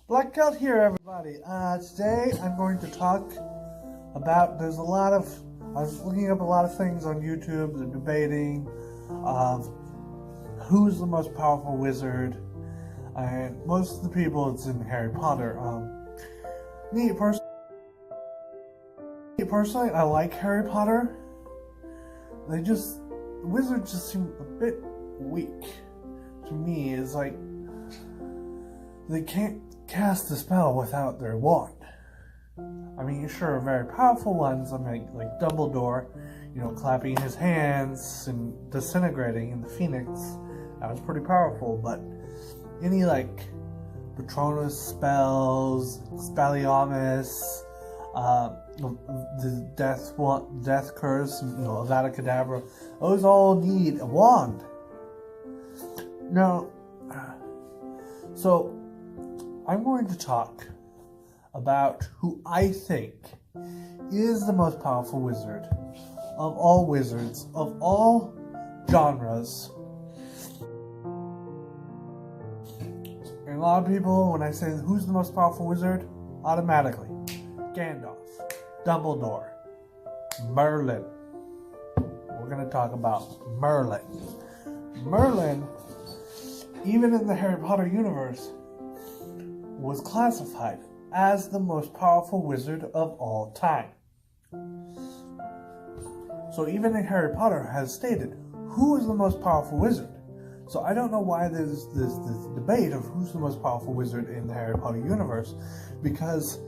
Blackout here, everybody. Today I'm going to talk about. I was looking up a lot of things on YouTube. They're debating of who's the most powerful wizard, and most of the people it's in Harry Potter. Me personally, I like Harry Potter. Wizards just seem a bit weak to me. It's like they can't cast a spell without their wand. I mean, sure, very powerful ones. I mean, like Dumbledore, clapping his hands and disintegrating in the Phoenix. That was pretty powerful. But any Patronus spells, Expelliarmus, the death curse, Avada Kedavra, those all need a wand. Now, so I'm going to talk about who I think is the most powerful wizard of all wizards, of all genres. And a lot of people, when I say who's the most powerful wizard, automatically Gandalf, Dumbledore, Merlin. We're going to talk about Merlin. Merlin, even in the Harry Potter universe, was classified as the most powerful wizard of all time. So even in Harry Potter has stated who is the most powerful wizard. So I don't know why there's this debate of who's the most powerful wizard in the Harry Potter universe, because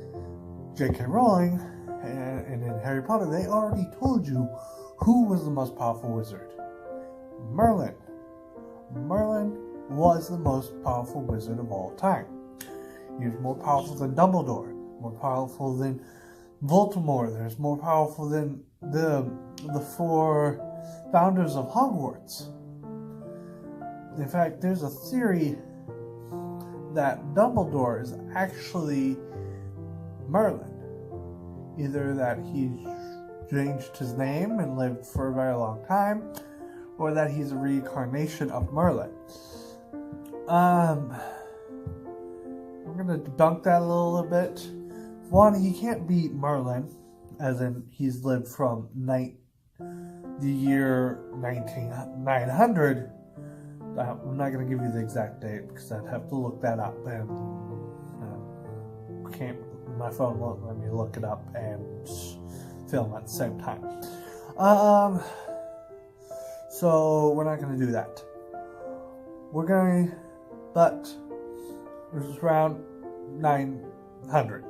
J.K. Rowling and in Harry Potter, they already told you who was the most powerful wizard. Merlin. Merlin was the most powerful wizard of all time. He was more powerful than Dumbledore, more powerful than Voldemort. There's more powerful than the four founders of Hogwarts. In fact, there's a theory that Dumbledore is actually Merlin. Either that he changed his name and lived for a very long time, or that he's a reincarnation of Merlin. I'm going to debunk that a little bit. One, he can't be Merlin, as in he's lived from the year 900. I'm not going to give you the exact date because I'd have to look that up, and my phone won't let me look it up and film at the same time. So we're not going to do that. But it was around 900.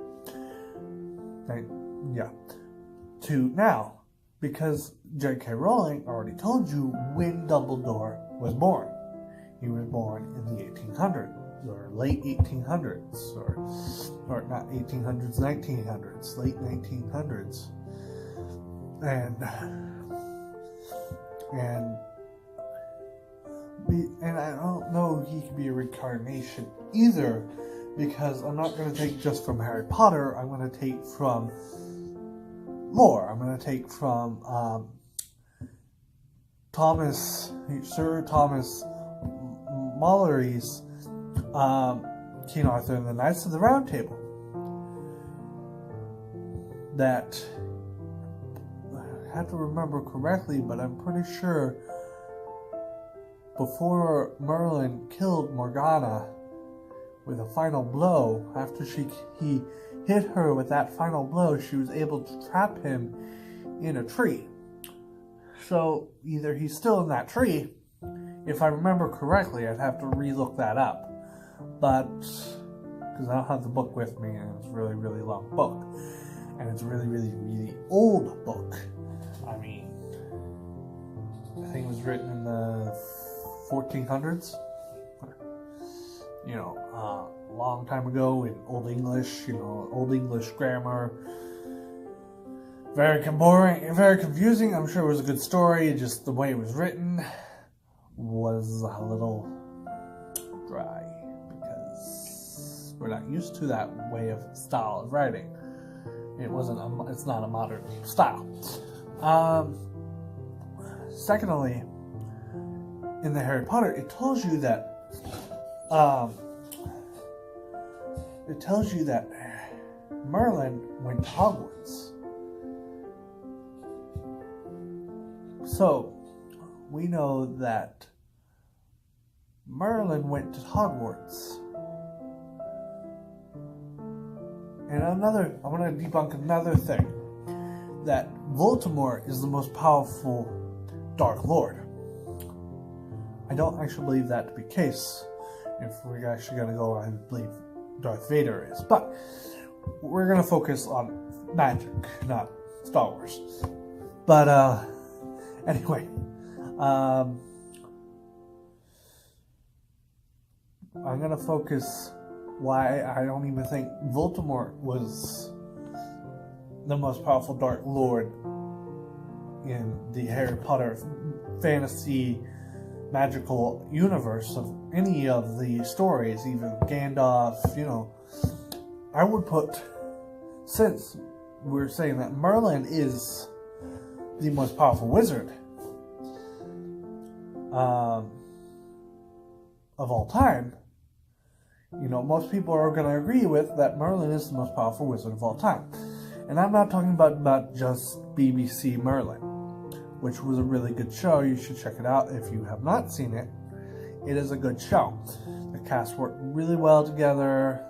To now, because J.K. Rowling already told you when Dumbledore was born. He was born in the 1800s, or late 1800s, or not 1800s, 1900s, late 1900s. And I don't know he could be a reincarnation either, because I'm not going to take just from Harry Potter. I'm going to take from lore. I'm going to take from Sir Thomas Malory's King Arthur and the Knights of the Round Table. That, I have to remember correctly, but I'm pretty sure before Merlin killed Morgana with a final blow, after he hit her with that final blow, she was able to trap him in a tree. So either he's still in that tree, if I remember correctly. I'd have to re-look that up, but because I don't have the book with me, and it's a really, really long book, and it's a really, really, really old book. I mean, I think it was written in the 1400s, a long time ago in Old English, Old English grammar. Very boring, very confusing. I'm sure it was a good story, just the way it was written was a little dry, because we're not used to that way of style of writing. It's not a modern style. Secondly, in the Harry Potter, it tells you that it tells you that Merlin went to Hogwarts. So, we know that Merlin went to Hogwarts. And I want to debunk another thing, that Voldemort is the most powerful Dark Lord. I don't actually believe that to be the case. If we're actually going to go, I believe Darth Vader is. But we're going to focus on magic, not Star Wars. But anyway, I'm going to focus why I don't even think Voldemort was the most powerful Dark Lord in the Harry Potter fantasy magical universe of any of the stories, even Gandalf, I would put, since we're saying that Merlin is the most powerful wizard of all time, most people are going to agree with that Merlin is the most powerful wizard of all time. And I'm not talking about just BBC Merlin, which was a really good show. You should check it out if you have not seen it. It is a good show. The cast worked really well together.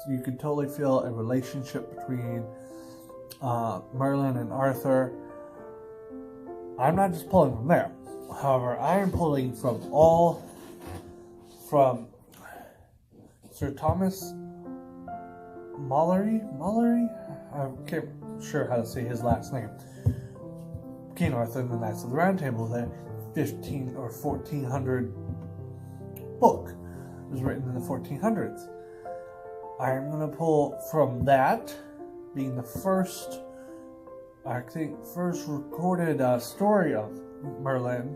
You can totally feel a relationship between Merlin and Arthur. I'm not just pulling from there. However, I am pulling from Sir Thomas Malory? I can't sure how to say his last name. King Arthur and the Knights of the Round Table, the 15 or 1400 book. It was written in the 1400s. I'm going to pull from that, being the first recorded story of Merlin,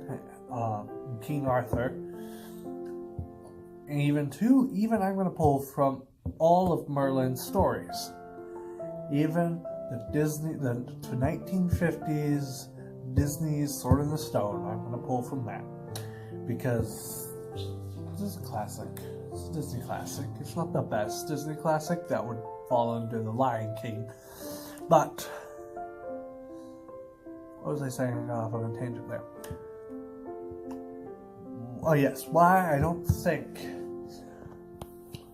King Arthur. And even I'm going to pull from all of Merlin's stories. Even the 1950s Disney's Sword in the Stone, I'm going to pull from that. Because this is a classic. It's a Disney classic. It's not the best Disney classic. That would fall under The Lion King. But, what was I saying? I got off on a tangent there. Oh yes, why I don't think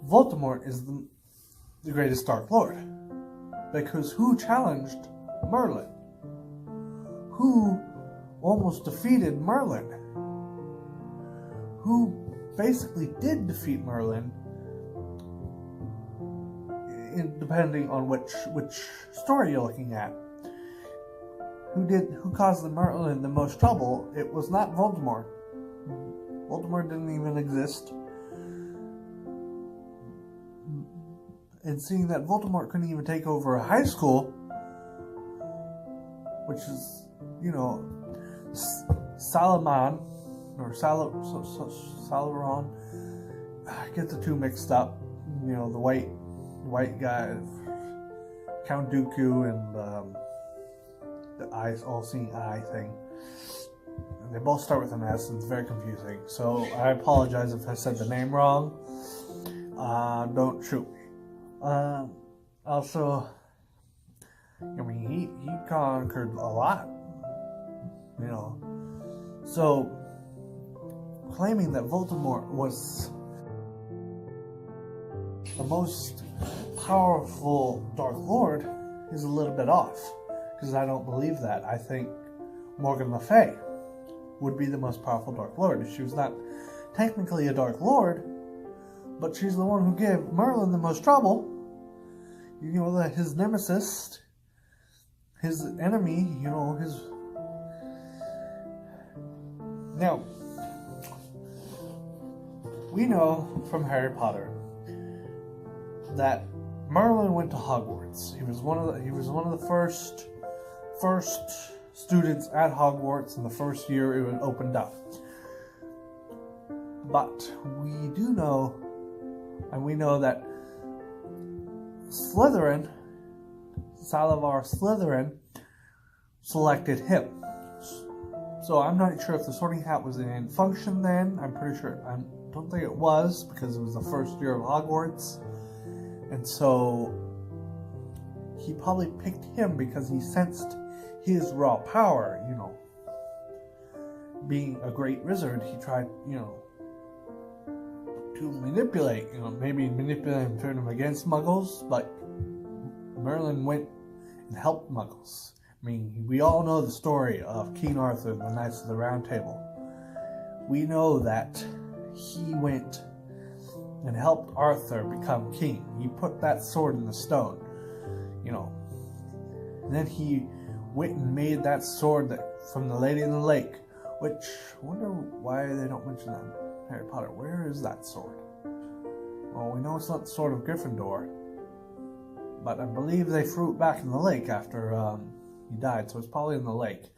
Voldemort is the greatest Dark Lord. Because who challenged Merlin? Who almost defeated Merlin? Who basically did defeat Merlin, depending on which story you're looking at. Who caused Merlin the most trouble? It was not Voldemort. Voldemort didn't even exist. And seeing that Voldemort couldn't even take over a high school, which is, Salaman, or Salaron, I get the two mixed up. The white guy, Count Dooku, and the all-seeing eye thing. And they both start with an S, and it's very confusing. So I apologize if I said the name wrong. Don't shoot me. Also, he conquered a lot, So, claiming that Voldemort was the most powerful Dark Lord is a little bit off, because I don't believe that. I think Morgan Le Fay would be the most powerful Dark Lord. She was not technically a Dark Lord, but she's the one who gave Merlin the most trouble. That his nemesis, his enemy, Now, we know from Harry Potter that Merlin went to Hogwarts. He was one of the first students at Hogwarts in the first year it was opened up. But we do know, and we know that Slytherin, Salazar Slytherin, selected him. So I'm not sure if the Sorting Hat was in function then. I'm pretty sure, I don't think it was, because it was the first year of Hogwarts. And so he probably picked him because he sensed his raw power, Being a great wizard, he tried, to manipulate, maybe manipulate and turn him against Muggles, but Merlin went and helped Muggles. I mean, we all know the story of King Arthur and the Knights of the Round Table. We know that he went and helped Arthur become king. He put that sword in the stone, And then he went and made that sword from the Lady in the Lake, which I wonder why they don't mention that in Harry Potter. Where is that sword? Well, we know it's not the sword of Gryffindor, but I believe they threw it back in the lake after he died, so it's probably in the lake.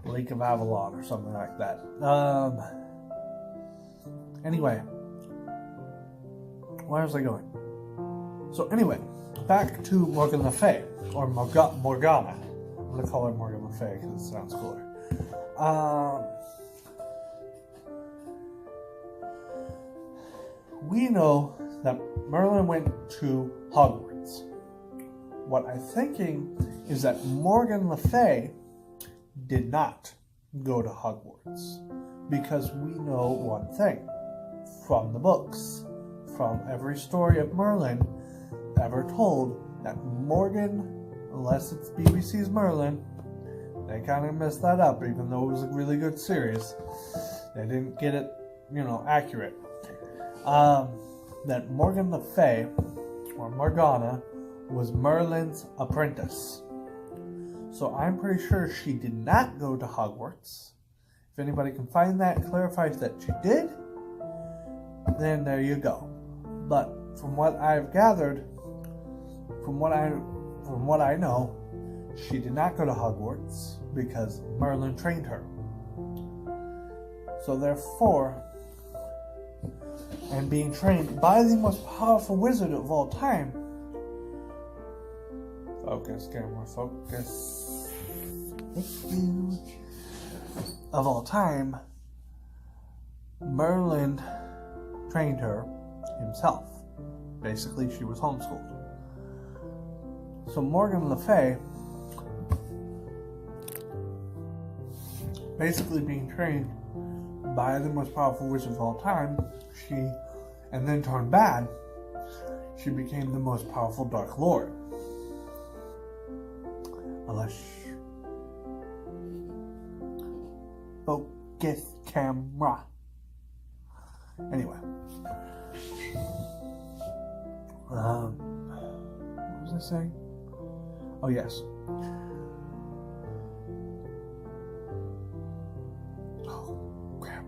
Lake of Avalon or something like that. Anyway, where was I going? So anyway, back to Morgan Le Fay, or Morgana. I'm going to call her Morgan Le Fay because it sounds cooler. We know that Merlin went to Hogwarts. What I'm thinking is that Morgan Le Fay did not go to Hogwarts, because we know one thing from the books, from every story of Merlin ever told, that Morgan, unless it's BBC's Merlin, they kind of messed that up, even though it was a really good series. They didn't get it, accurate. That Morgan Le Fay, or Morgana, was Merlin's apprentice. So I'm pretty sure she did not go to Hogwarts. If anybody can find that and clarifies that she did, then there you go. But from what I've gathered, from what I know, she did not go to Hogwarts because Merlin trained her. So therefore, and being trained by the most powerful wizard of all time. Focus, camera, focus. Thank you. Of all time, Merlin trained her himself. Basically, she was homeschooled. So Morgan Le Fay, basically being trained by the most powerful wizard of all time, and then turned bad, she became the most powerful Dark Lord. Unless... Focus, camera. Anyway. What was I saying? Oh, yes. Oh, crap.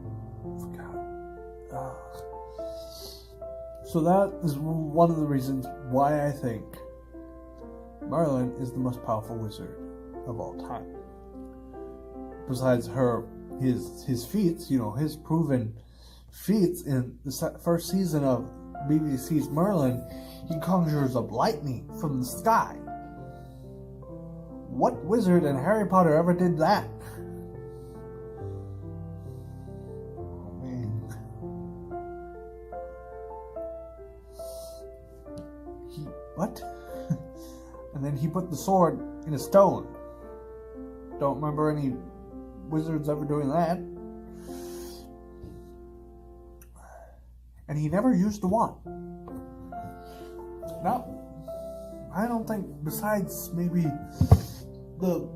Forgot. So that is one of the reasons why I think Merlin is the most powerful wizard of all time. Besides his feats, his proven feats in the first season of BBC's Merlin, he conjures up lightning from the sky. What wizard in Harry Potter ever did that? Oh, man. What? And then he put the sword in a stone. Don't remember any wizards ever doing that. And he never used a wand. No. I don't think, besides maybe the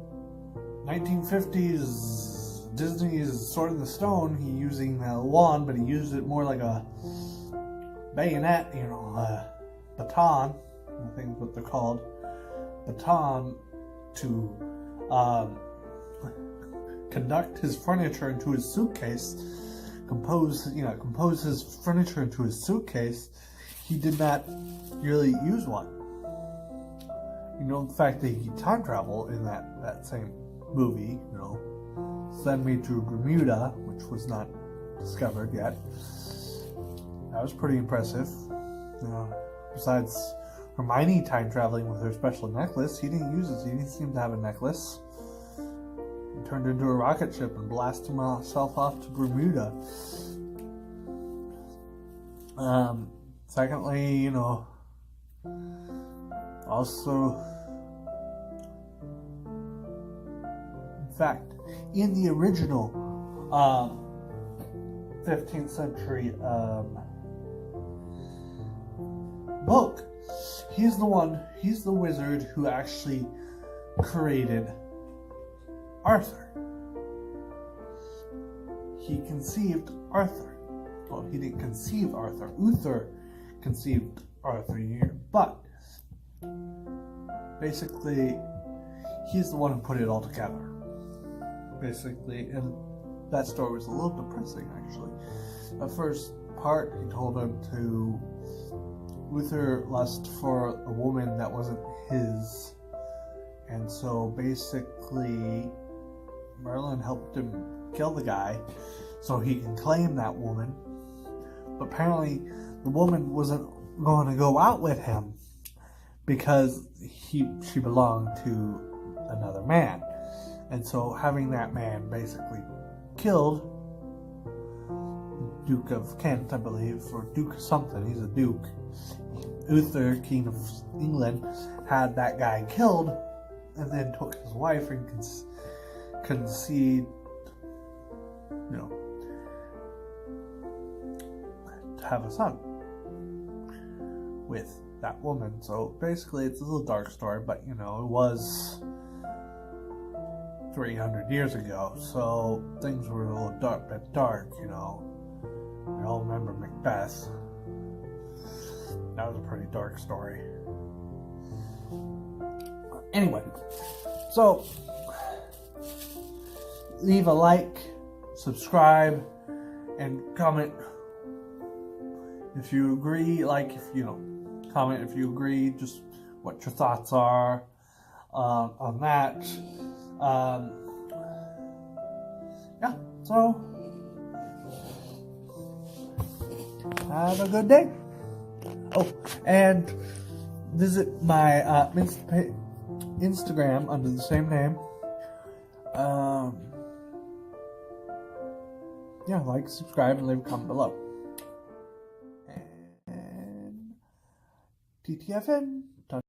1950s Disney's Sword in the Stone, he using a wand, but he used it more like a bayonet, a baton. I think is what they're called. Baton to conduct his furniture into his suitcase, compose his furniture into his suitcase. He did not really use one. The fact that he time traveled in that same movie, send me to Bermuda, which was not discovered yet. That was pretty impressive. Besides Hermione time traveling with her special necklace, he didn't use it. He didn't seem to have a necklace. He turned into a rocket ship and blasted himself off to Bermuda. Secondly, Also, in fact, in the original 15th century book, he's the wizard who actually created Arthur. He conceived Arthur. Well, he didn't conceive Arthur. Uther conceived Arthur here, but basically, he's the one who put it all together. Basically, and that story was a little depressing, actually. The first part, he told him to Uther lust for a woman that wasn't his, and so basically, Merlin helped him kill the guy so he can claim that woman. But apparently, the woman wasn't going to go out with him because she belonged to another man. And so having that man basically killed, Duke of Kent, I believe, or Duke something, he's a duke. Uther, King of England, had that guy killed and then took his wife and conceived, to have a son with that woman. So basically, it's a little dark story, but it was 300 years ago, so things were a little dark. We all remember Macbeth. That was a pretty dark story. Anyway, so leave a like, subscribe, and comment if you agree. Comment if you agree, just what your thoughts are on that. So have a good day. Oh, and visit my Instagram under the same name. Like, subscribe, and leave a comment below. And TTFN.